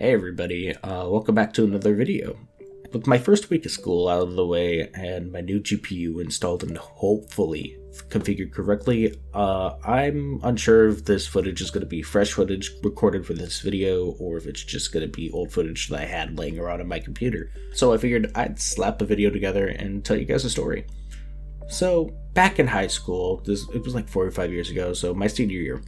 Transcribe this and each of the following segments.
Hey everybody, welcome back to another video. With my first week of school out of the way and my new GPU installed and hopefully configured correctly, I'm unsure if this footage is going to be fresh footage recorded for this video or if it's just going to be old footage that I had laying around on my computer. So I figured I'd slap a video together and tell you guys a story. So back in high school, it was like 4 or 5 years ago, so my senior year.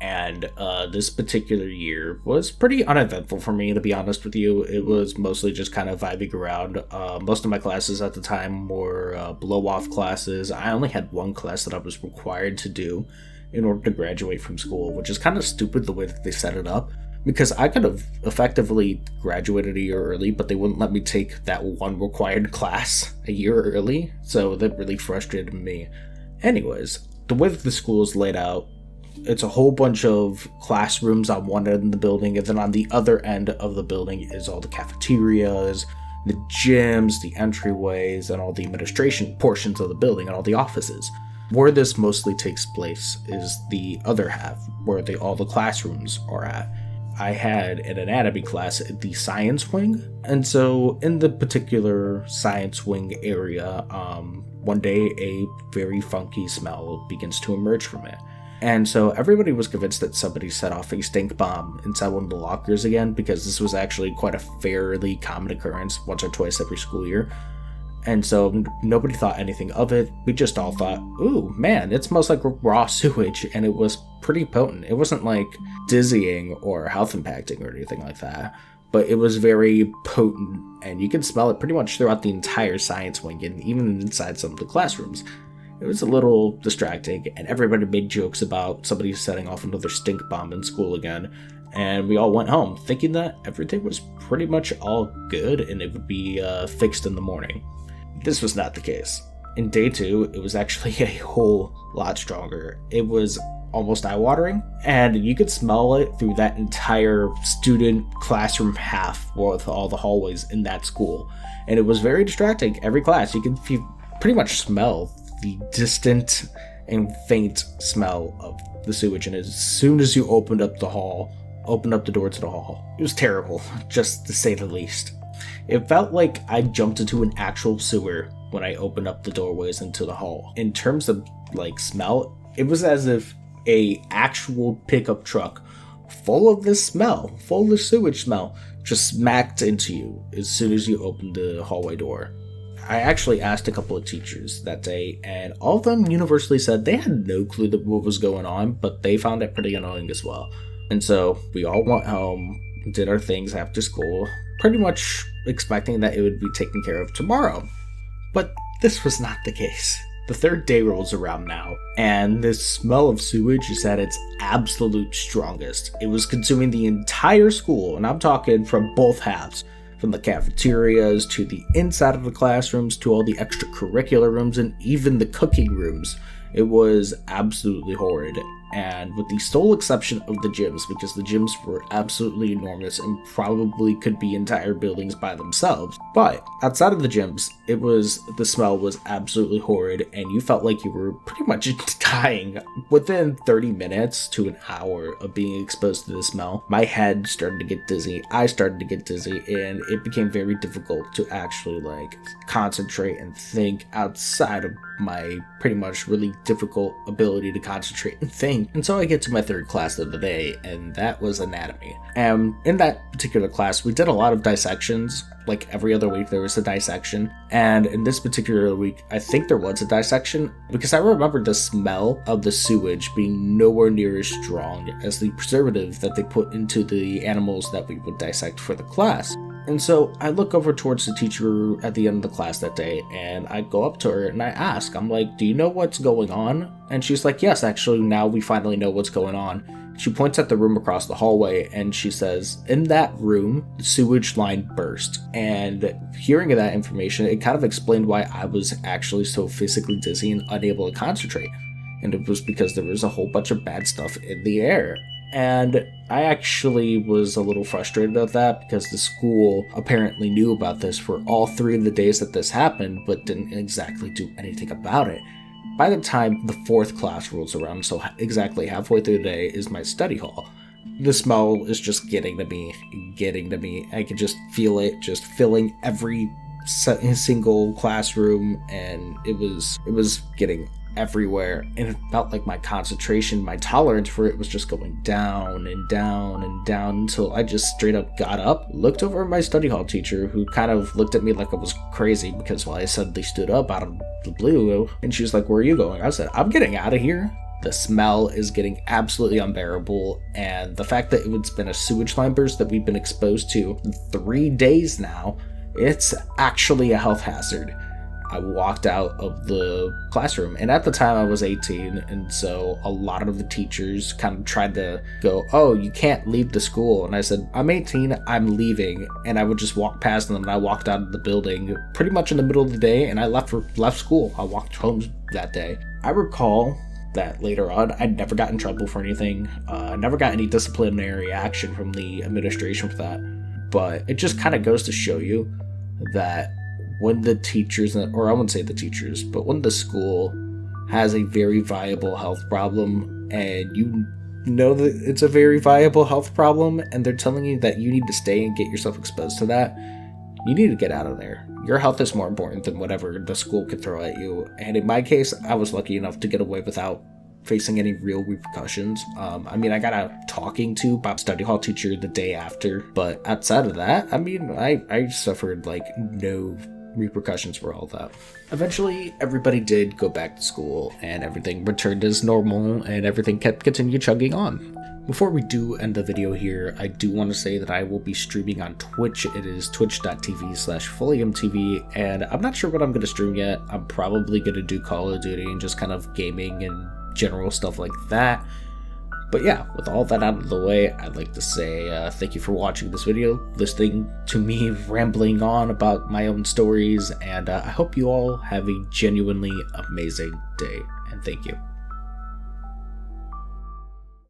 And this particular year was pretty uneventful for me, to be honest with you. It was mostly just kind of vibing around. Most of my classes at the time were blow-off classes. I only had one class that I was required to do in order to graduate from school, which is kind of stupid the way that they set it up, because I could have effectively graduated a year early, but they wouldn't let me take that one required class a year early, so that really frustrated me. Anyways, the way that the school is laid out, it's a whole bunch of classrooms on one end of the building, and then on the other end of the building is all the cafeterias, the gyms, the entryways, and all the administration portions of the building and all the offices. Where this mostly takes place is the other half, where all the classrooms are at. I had an anatomy class at the science wing, and so in the particular science wing area, one day a very funky smell begins to emerge from it. And so everybody was convinced that somebody set off a stink bomb inside one of the lockers again, because this was actually quite a fairly common occurrence once or twice every school year. And so nobody thought anything of it. We just all thought, ooh, man, it smells like raw sewage, and it was pretty potent. It wasn't like dizzying or health impacting or anything like that, but it was very potent, and you could smell it pretty much throughout the entire science wing and even inside some of the classrooms. It was a little distracting, and everybody made jokes about somebody setting off another stink bomb in school again, and we all went home thinking that everything was pretty much all good and it would be fixed in the morning. This was not the case. In day 2, it was actually a whole lot stronger. It was almost eye-watering, and you could smell it through that entire student classroom half with all the hallways in that school, and it was very distracting. Every class, you could pretty much smell the distant and faint smell of the sewage, and as soon as you opened up the door to the hall, it was terrible, just to say the least. It felt like I jumped into an actual sewer when I opened up the doorways into the hall. In terms of like smell, it was as if a actual pickup truck full of this smell, full of the sewage smell, just smacked into you as soon as you opened the hallway door. I actually asked a couple of teachers that day, and all of them universally said they had no clue what was going on, but they found it pretty annoying as well. And so we all went home, did our things after school, pretty much expecting that it would be taken care of tomorrow. But this was not the case. The third day rolls around now, and this smell of sewage is at its absolute strongest. It was consuming the entire school, and I'm talking from both halves. From the cafeterias to the inside of the classrooms to all the extracurricular rooms and even the cooking rooms. It was absolutely horrid, and with the sole exception of the gyms, because the gyms were absolutely enormous and probably could be entire buildings by themselves. But outside of the gyms, the smell was absolutely horrid, and you felt like you were pretty much dying within 30 minutes to an hour of being exposed to the smell. My head started to get dizzy, I started to get dizzy, and it became very difficult to actually concentrate and think outside of my pretty much really difficult ability to concentrate and think. And so I get to my third class of the day, and that was anatomy. And in that particular class, we did a lot of dissections. Like every other week there was a dissection, and in this particular week I think there was a dissection because I remember the smell of the sewage being nowhere near as strong as the preservative that they put into the animals that we would dissect for the class. And so I look over towards the teacher at the end of the class that day, and I go up to her and I ask, I'm like, do you know what's going on? And she's like, yes, actually now we finally know what's going on. She points at the room across the hallway and she says, in that room, the sewage line burst. And hearing that information, it kind of explained why I was actually so physically dizzy and unable to concentrate. And it was because there was a whole bunch of bad stuff in the air. And I actually was a little frustrated at that because the school apparently knew about this for all 3 of the days that this happened, but didn't exactly do anything about it. By the time the 4th class rolls around, so exactly halfway through the day, is my study hall. the smell is just getting to me. I could just feel it just filling every single classroom, and it was getting everywhere, and it felt like my concentration, my tolerance for it was just going down and down and down until I just straight up got up, looked over at my study hall teacher, who kind of looked at me like I was crazy because, well, I suddenly stood up out of the blue, and she was like, "Where are you going?" I said, "I'm getting out of here." The smell is getting absolutely unbearable, and the fact that it's been a sewage line burst that we've been exposed to 3 days now, it's actually a health hazard. I walked out of the classroom, and at the time I was 18, and so a lot of the teachers kind of tried to go, "Oh, you can't leave the school," and I said, "I'm 18, I'm leaving," and I would just walk past them, and I walked out of the building pretty much in the middle of the day, and I left school. I walked home that day. I recall that later on, I never got in trouble for anything. I never got any disciplinary action from the administration for that, but it just kind of goes to show you that when the teachers, or I wouldn't say the teachers, but when the school has a very viable health problem, and you know that it's a very viable health problem, and they're telling you that you need to stay and get yourself exposed to that, you need to get out of there. Your health is more important than whatever the school could throw at you. And in my case, I was lucky enough to get away without facing any real repercussions. I got a talking to by study hall teacher the day after, but outside of that, I suffered like no repercussions for all that. Eventually, everybody did go back to school, and everything returned as normal, and everything continued chugging on. Before we do end the video here, I do want to say that I will be streaming on Twitch. It is twitch.tv/FoliumTV, and I'm not sure what I'm going to stream yet. I'm probably going to do Call of Duty and just kind of gaming and general stuff like that. But yeah, with all that out of the way, I'd like to say thank you for watching this video, listening to me rambling on about my own stories, and I hope you all have a genuinely amazing day, and thank you.